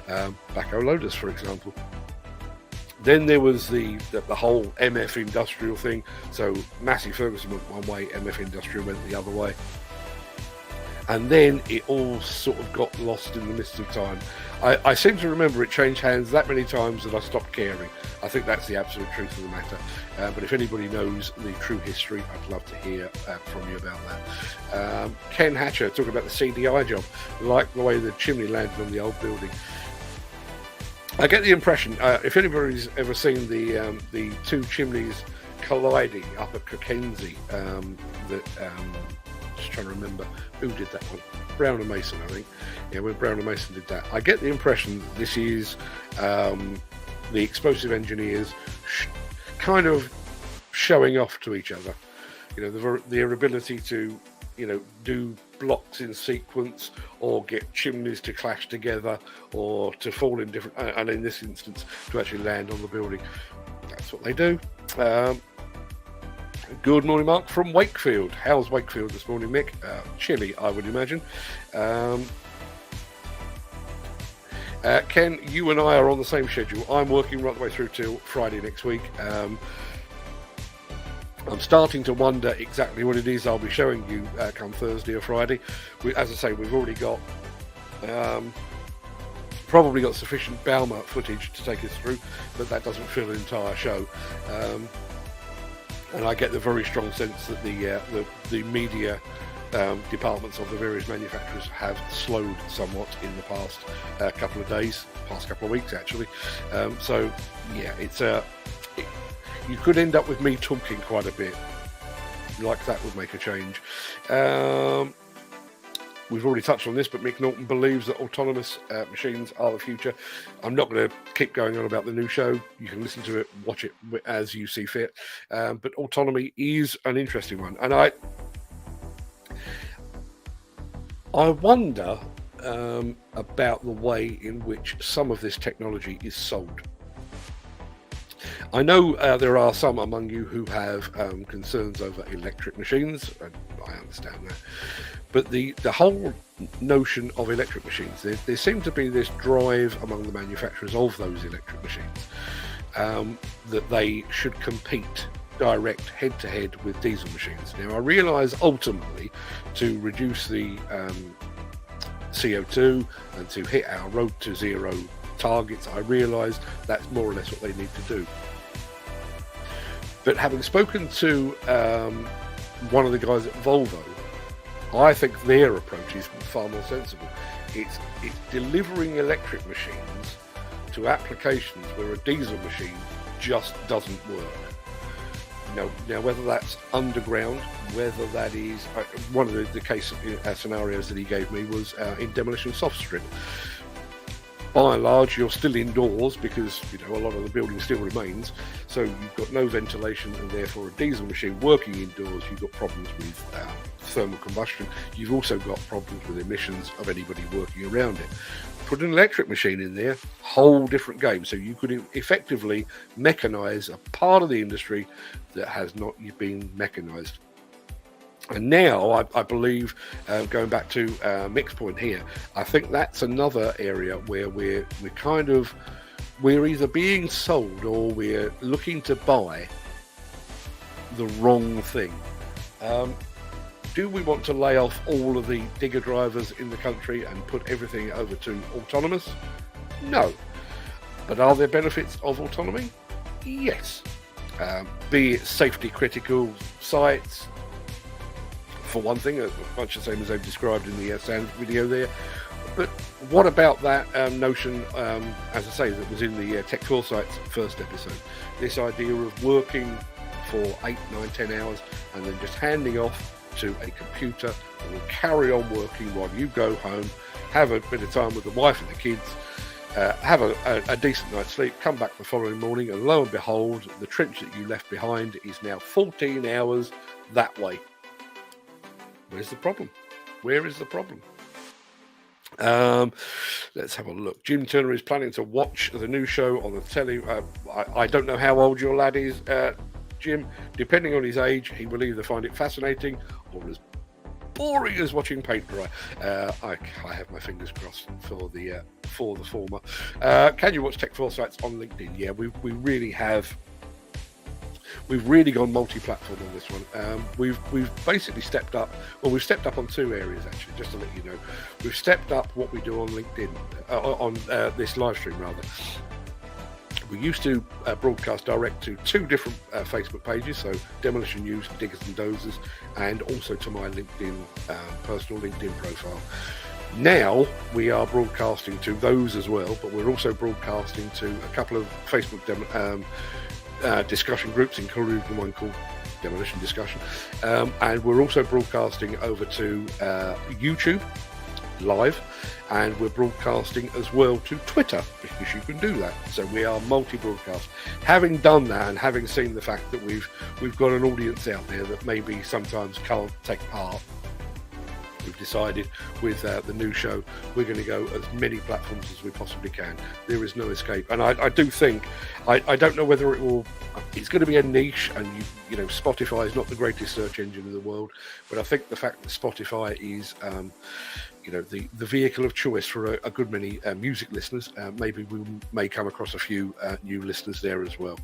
Backhoe loaders, for example. Then there was the whole MF Industrial thing. So Massey Ferguson went one way, MF Industrial went the other way. And then it all sort of got lost in the mist of time. I seem to remember it changed hands that many times that I stopped caring. I think that's the absolute truth of the matter. But if anybody knows the true history, I'd love to hear from you about that. Ken Hatcher talking about the CDI job, like the way the chimney landed on the old building. I get the impression, if anybody's ever seen the two chimneys colliding up at Cockenzie, just trying to remember who did that one. Brown and Mason, I think. Yeah, when Brown and Mason did that, I get the impression that this is the explosive engineers kind of showing off to each other. You know, their ability to, you know, do blocks in sequence or get chimneys to clash together or to fall in different, and in this instance, to actually land on the building. That's what they do. Good morning, Mark, from Wakefield. How's Wakefield this morning, Mick? Chilly, I would imagine. Ken, you and I are on the same schedule. I'm working right the way through till Friday next week. I'm starting to wonder exactly what it is I'll be showing you come Thursday or Friday. As I say, we've already got probably got sufficient Balmer footage to take us through, but that doesn't fill an entire show. And I get the very strong sense that the media departments of the various manufacturers have slowed somewhat in the past couple of days, past couple of weeks actually. So yeah, you could end up with me talking quite a bit. Like that would make a change. We've already touched on this, but Mick Norton believes that autonomous machines are the future. I'm not going to keep going on about the new show. You can listen to it, watch it as you see fit. But autonomy is an interesting one. And I wonder about the way in which some of this technology is sold. I know there are some among you who have concerns over electric machines, and I understand that. But the whole notion of electric machines, there seems to be this drive among the manufacturers of those electric machines that they should compete direct head-to-head with diesel machines. Now, I realise ultimately to reduce the CO2 and to hit our road to zero targets, I realise that's more or less what they need to do. But having spoken to one of the guys at Volvo, I think their approach is far more sensible. It's delivering electric machines to applications where a diesel machine just doesn't work. Now whether that's underground, whether that is one of the case scenarios that he gave me was in demolition soft strip. By and large, you're still indoors because a lot of the building still remains, so you've got no ventilation, and therefore a diesel machine working indoors, you've got problems with thermal combustion. You've also got problems with emissions of anybody working around it. Put an electric machine in there, whole different game. So you could effectively mechanise a part of the industry that has not been mechanised. And now, I believe, going back to Mick's point here, I think that's another area where we're either being sold or we're looking to buy the wrong thing. Do we want to lay off all of the digger drivers in the country and put everything over to autonomous? No. But are there benefits of autonomy? Yes. Be it safety critical sites, for one thing, much the same as they've described in the sound video there. But what about that notion, as I say, that was in the Tech Foresight's first episode, this idea of working for 8, 9, 10 hours and then just handing off to a computer that will carry on working while you go home, have a bit of time with the wife and the kids, have a decent night's sleep, come back the following morning, and lo and behold, the trench that you left behind is now 14 hours that way. Where's the problem? Where is the problem? Let's have a look. Jim Turner is planning to watch the new show on the telly. I don't know how old your lad is, Jim. Depending on his age, he will either find it fascinating or as boring as watching paint dry. I have my fingers crossed for the former. Can you watch Tech Foresights on LinkedIn? Yeah, we really have. We've really gone multi-platform on this one. We've basically stepped up. Well, we've stepped up on 2 areas actually. Just to let you know, we've stepped up what we do on LinkedIn, on this live stream rather. We used to broadcast direct to 2 different Facebook pages, so Demolition News, Diggers and Dozers, and also to my LinkedIn personal LinkedIn profile. Now we are broadcasting to those as well, but we're also broadcasting to a couple of Facebook discussion groups, including the one called Demolition Discussion, and we're also broadcasting over to YouTube live, and we're broadcasting as well to Twitter, because you can do that. So we are multi-broadcast. Having done that and having seen the fact that we've got an audience out there that maybe sometimes can't take part, we've decided with the new show we're going to go as many platforms as we possibly can. There is no escape, and I do think I don't know whether it's going to be a niche, and you know Spotify is not the greatest search engine in the world, but I think the fact that Spotify is the vehicle of choice for a good many music listeners, maybe we may come across a few new listeners there as well.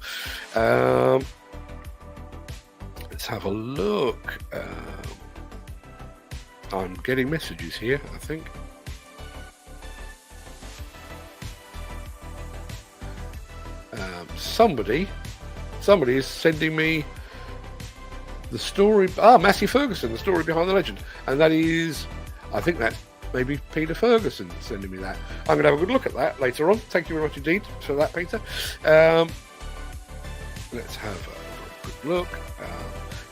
Let's have a look. I'm getting messages here, I think. Somebody is sending me the story. Massey Ferguson, the story behind the legend. And that is, I think that's maybe Peter Ferguson sending me that. I'm going to have a good look at that later on. Thank you very much indeed for that, Peter. Let's have a quick look.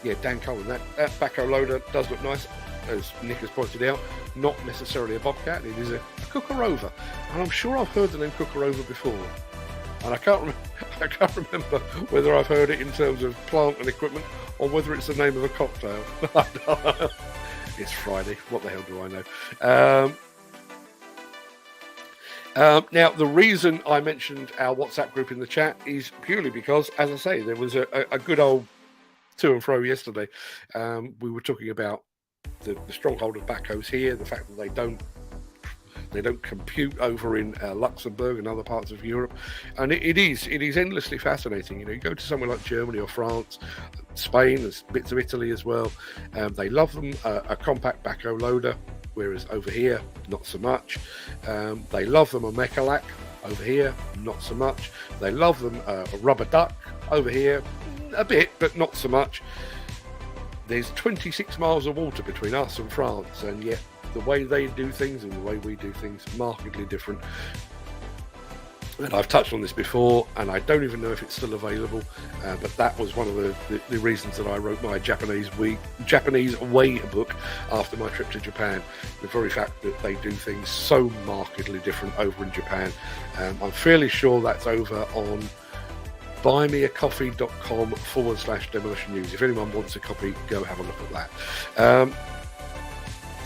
Yeah, Dan Cullen, that backhoe loader does look nice. As Nick has pointed out, not necessarily a Bobcat, it is a Kookarover. And I'm sure I've heard the name Kookarover before. And I can't remember whether I've heard it in terms of plant and equipment or whether it's the name of a cocktail. It's Friday, what the hell do I know? Now, the reason I mentioned our WhatsApp group in the chat is purely because, as I say, there was a good old to and fro yesterday. We were talking about the stronghold of backhoes here, the fact that they don't compute over in Luxembourg and other parts of Europe, and it is endlessly fascinating. You go to somewhere like Germany or France, Spain, there's bits of Italy as well. They love them, a compact backhoe loader, whereas over here not so much. They love them a Mechalak, over here not so much. They love them a rubber duck, over here a bit, but not so much. There's 26 miles of water between us and France, and yet the way they do things and the way we do things markedly different. And I've touched on this before, and I don't even know if it's still available, but that was one of the reasons that I wrote my Japanese way book after my trip to Japan. The very fact that they do things so markedly different over in Japan. I'm fairly sure that's over on buymeacoffee.com/demolition news. If anyone wants a copy, go have a look at that.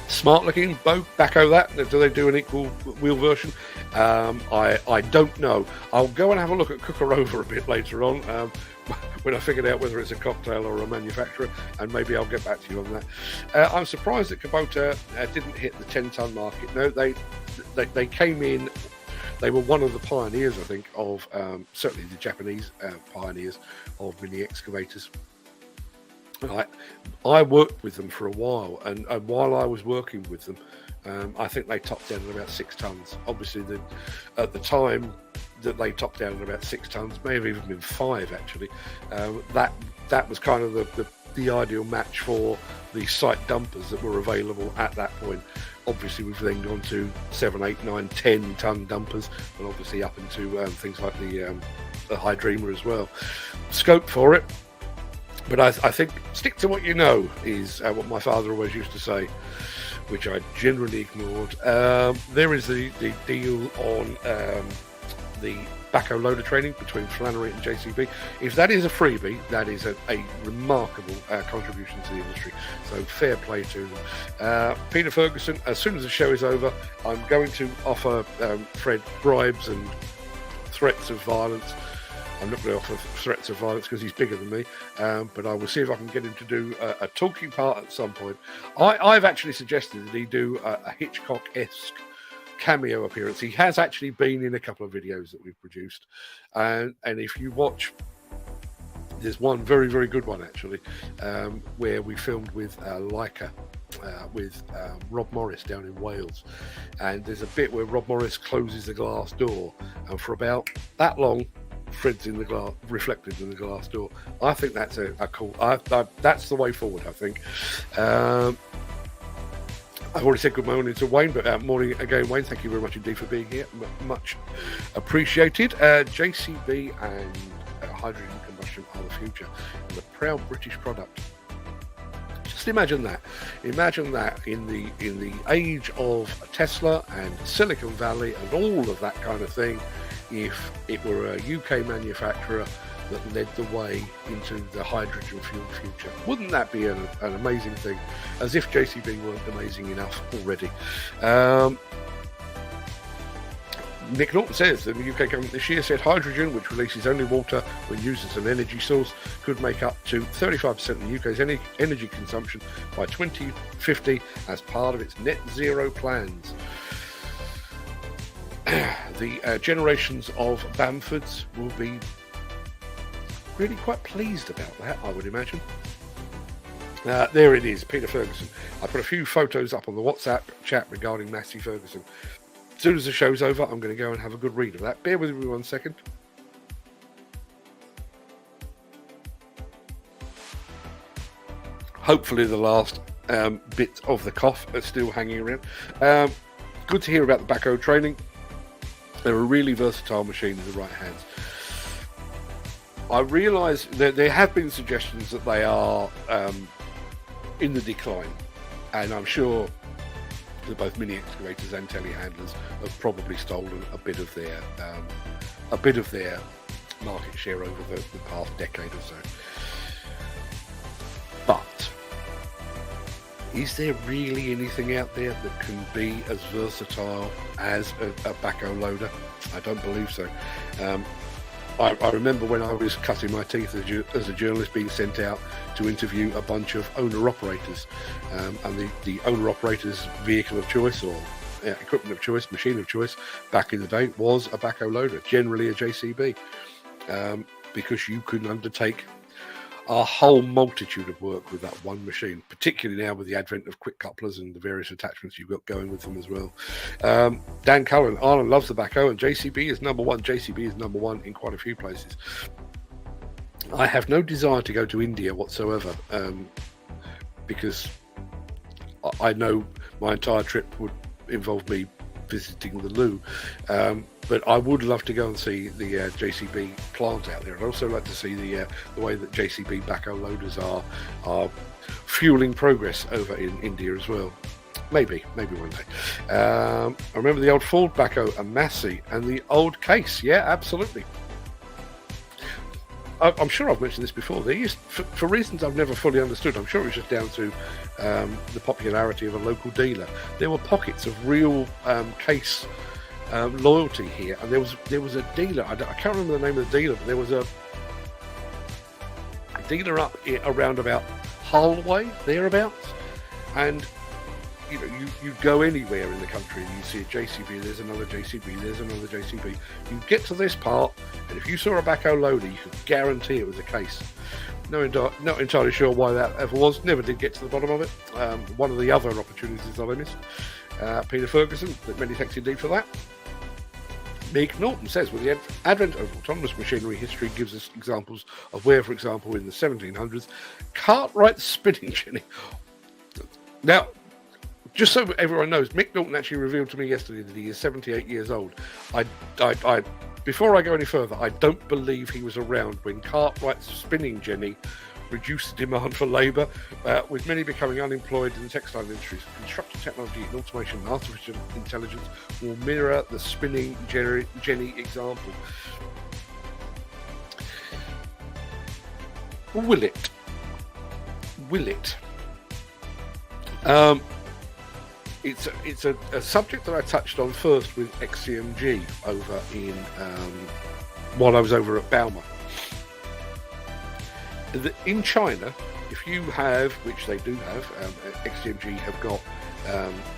Smart looking backhoe, that do they do an equal wheel version? I don't know. I'll go and have a look at Kookarover a bit later on. when I figured out whether it's a cocktail or a manufacturer, and maybe I'll get back to you on that. I'm surprised that Kubota didn't hit the 10-ton market. No, they came in. They were one of the pioneers, I think, of certainly the Japanese pioneers of mini excavators. I worked with them for a while, and while I was working with them, I think they topped out at about 6 tons. Obviously, at the time that they topped out at about 6 tons, may have even been 5 actually. That was kind of the ideal match for the site dumpers that were available at that point. Obviously, we've then gone to 7, 8, 9, 10 ton dumpers, and obviously up into things like the high dreamer as well. Scope for it. But I think stick to what you know is what my father always used to say, which I generally ignored. There is the deal on the backhoe loader training between Flannery and JCB. If that is a freebie, that is a remarkable contribution to the industry. So fair play to them. Peter Ferguson, as soon as the show is over, I'm going to offer Fred bribes and threats of violence. I'm not going to offer threats of violence because he's bigger than me, but I will see if I can get him to do a talking part at some point. I've actually suggested that he do a Hitchcock-esque cameo appearance. He has actually been in a couple of videos that we've produced, and if you watch, there's one very, very good one actually, where we filmed with Leica, with Rob Morris down in Wales, and there's a bit where Rob Morris closes the glass door, and for about that long, Fred's in the glass, reflected in the glass door. I think that's a cool. That's the way forward, I think. I've already said good morning to Wayne, but morning again, Wayne. Thank you very much indeed for being here. Much appreciated. JCB and hydrogen combustion are the future, and a proud British product. Just imagine that. Imagine that in the age of Tesla and Silicon Valley and all of that kind of thing. If it were a UK manufacturer that led the way into the hydrogen fuel future. Wouldn't that be an amazing thing? As if JCB weren't amazing enough already. Nick Norton says that the UK government this year said hydrogen, which releases only water when used as an energy source, could make up to 35% of the UK's energy consumption by 2050 as part of its net zero plans. The generations of Bamfords will be really quite pleased about that, I would imagine. There it is, Peter Ferguson. I put a few photos up on the WhatsApp chat regarding Massey Ferguson. As soon as the show's over, I'm going to go and have a good read of that. Bear with me 1 second. Hopefully the last bit of the cough is still hanging around. Good to hear about the backhoe training. They're a really versatile machine in the right hands. I realise that there have been suggestions that they are in the decline, and I'm sure that both mini excavators and telehandlers have probably stolen a bit of their market share over the past decade or so. But is there really anything out there that can be as versatile as a backhoe loader? I don't believe so. I remember when I was cutting my teeth as a journalist, being sent out to interview a bunch of owner-operators, and the owner-operator's vehicle of choice or equipment of choice, machine of choice, back in the day was a backhoe loader, generally a JCB, because you could undertake a whole multitude of work with that one machine, particularly now with the advent of quick couplers and the various attachments you've got going with them as well. Dan Cullen, Ireland loves the backhoe, and JCB is number one. JCB is number one in quite a few places. I have no desire to go to India whatsoever, because I know my entire trip would involve me visiting the loo. But I would love to go and see the JCB plant out there. I'd also like to see the way that JCB backhoe loaders are fueling progress over in India as well. Maybe one day. I remember the old Ford backhoe, a Massey, and the old case. Yeah, absolutely. I'm sure I've mentioned this before. They used, for reasons I've never fully understood, I'm sure it was just down to the popularity of a local dealer. There were pockets of real case loyalty here, and there was a dealer. I can't remember the name of the dealer, but there was dealer up around about Hull way, thereabouts, and you know, you go anywhere in the country and you see a JCB, there's another JCB, there's another JCB. You get to this part, and if you saw a backhoe loader, you could guarantee it was a case. Not entirely sure why that ever was. Never did get to the bottom of it. One of the other opportunities that I missed. Peter Ferguson, many thanks indeed for that. Nick Norton says, with the advent of autonomous machinery, history gives us examples of where, for example, in the 1700s, Cartwright's spinning jenny. Now, just so everyone knows, Mick Norton actually revealed to me yesterday that he is 78 years old. Before I go any further, I don't believe he was around when Cartwright's spinning jenny reduced the demand for labour, with many becoming unemployed in the textile industries. Construction technology and automation and artificial intelligence will mirror the spinning jenny example. Will it? Will it? It's a subject that I touched on first with XCMG over in while I was over at Bauma. In China, if you have, which they do have, XCMG have got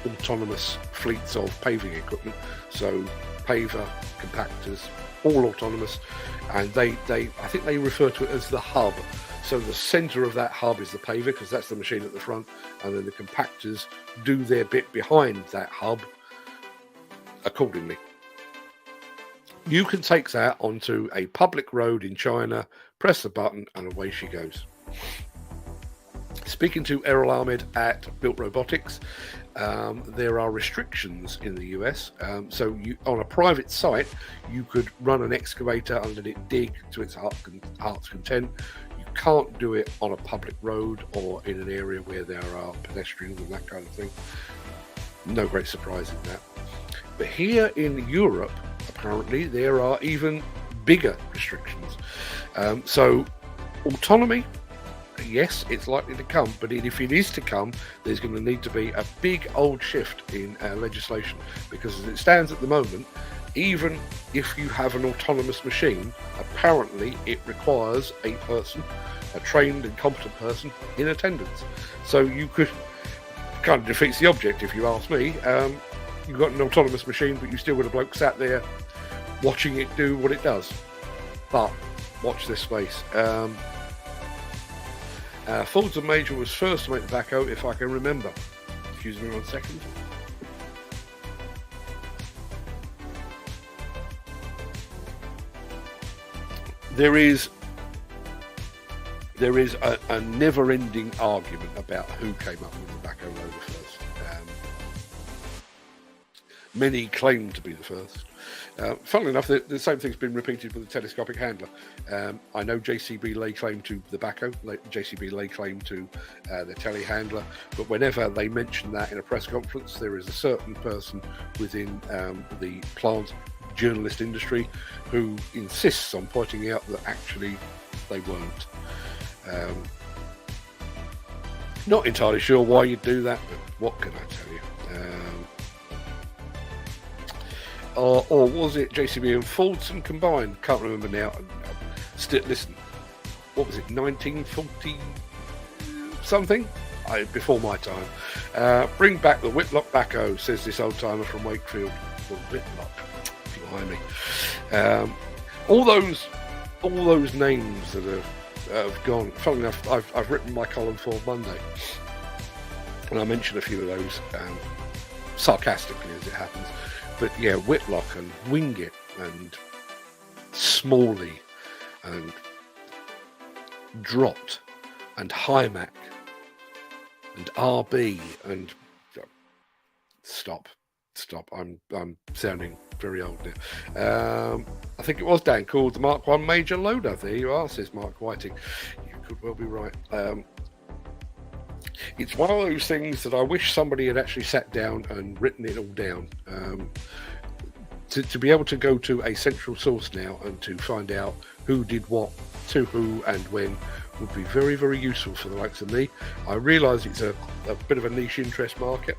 autonomous fleets of paving equipment, so paver, compactors, all autonomous, and I think they refer to it as the hub. So the centre of that hub is the paver, because that's the machine at the front, and then the compactors do their bit behind that hub accordingly. You can take that onto a public road in China, press the button, and away she goes. Speaking to Errol Ahmed at Built Robotics, there are restrictions in the US. So on a private site, you could run an excavator and let it dig to its heart's content. You can't do it on a public road or in an area where there are pedestrians and that kind of thing. No great surprise in that. But here in Europe, apparently, there are even bigger restrictions. So autonomy, yes, it's likely to come, but if it is to come, there's going to need to be a big old shift in legislation, because as it stands at the moment, even if you have an autonomous machine, apparently it requires a person, a trained and competent person, in attendance. So you could kind of defeats the object, if you ask me. You've got an autonomous machine, but you still got a bloke sat there watching it do what it does. But watch this space. Folds and Major was first to make the backhoe, if I can remember. Excuse me 1 second. There is a never-ending argument about who came up with the backhoe loader first. Many claim to be the first. Funnily enough, the same thing's been repeated with the telescopic handler. I know JCB lay claim to the backhoe, JCB lay claim to the telehandler, but whenever they mention that in a press conference, there is a certain person within the plant journalist industry who insists on pointing out that actually they weren't. Not entirely sure why you'd do that, but what can I tell you? Or was it JCB and Fordson combined? Can't remember now. Still, listen, what was it, 1940 something? Before my time. Bring back the Whitlock backhoe, says this old timer from Wakefield. The Whitlock, behind me. All those names that have gone. Funnily enough, I've written my column for Monday, and I mentioned a few of those sarcastically, as it happens. But yeah, Whitlock and Wingett and Smalley and Drott and Hymack and RB and stop. I'm sounding very old now. I think it was Dan called the Mark 1 major loader. There you are, says Mark Whiting. You could well be right. It's one of those things that I wish somebody had actually sat down and written it all down. To be able to go to a central source now and to find out who did what to who and when would be very, very useful for the likes of me. I realise it's a bit of a niche interest market,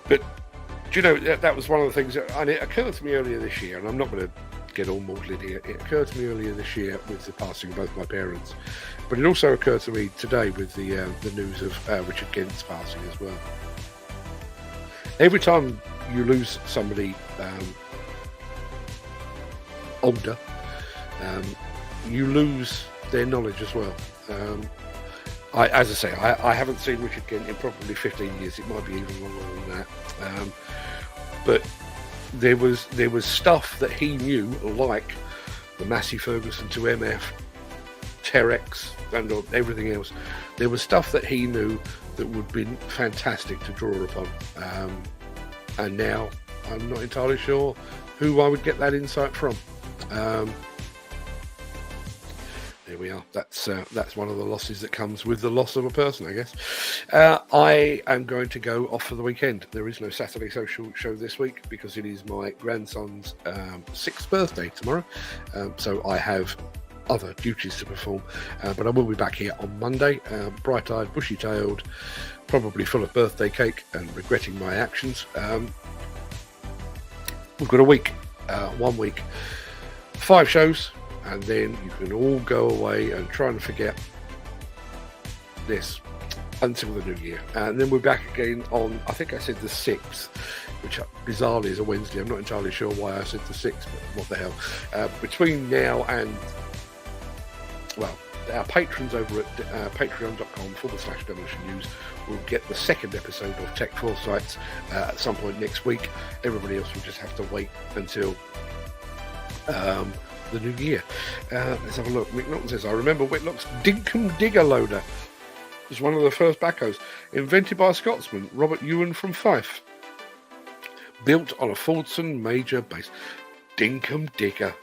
but do you know, that was one of the things and it occurred to me earlier this year, and I'm not going to get all maudlin here. It occurred to me earlier this year with the passing of both my parents, but it also occurred to me today with the news of Richard Gent's passing as well. Every time you lose somebody older, you lose their knowledge as well. As I say, I haven't seen Richard Gent in probably 15 years. It might be even longer than that. But there was stuff that he knew, like the Massey Ferguson to MF, Terex, and everything else. There was stuff that he knew that would be fantastic to draw upon. And now I'm not entirely sure who I would get that insight from. There we are. That's one of the losses that comes with the loss of a person, I guess. I am going to go off for the weekend. There is no Saturday social show this week because it is my grandson's 6th birthday tomorrow. So I have other duties to perform. But I will be back here on Monday, bright-eyed, bushy-tailed, probably full of birthday cake and regretting my actions. We've got a week, 1 week, 5 shows. And then you can all go away and try and forget this until the new year. And then we're back again on, I think I said the 6th, which bizarrely is a Wednesday. I'm not entirely sure why I said the 6th, but what the hell. Between now and, well, our patrons over at patreon.com/Demolition News will get the 2nd episode of Tech Foresights at some point next week. Everybody else will just have to wait until the new year. Let's have a look. Mick Norton says, I remember Whitlock's Dinkum Digger Loader. It was one of the first backhoes invented by a Scotsman, Robert Ewan from Fife. Built on a Fordson major base. Dinkum Digger.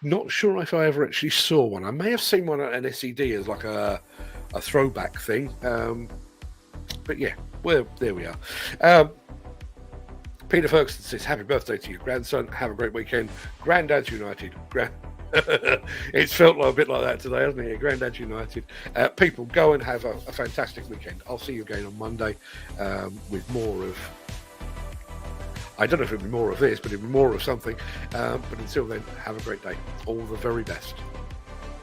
Not sure if I ever actually saw one. I may have seen one at an SED as like a throwback thing. But yeah, well, there we are. Peter Ferguson says, happy birthday to your grandson. Have a great weekend. Granddads United. It's felt a bit like that today, hasn't it? Granddads United. People, go and have a fantastic weekend. I'll see you again on Monday with more of, I don't know if it'll be more of this, but it'll be more of something. But until then, have a great day. All the very best.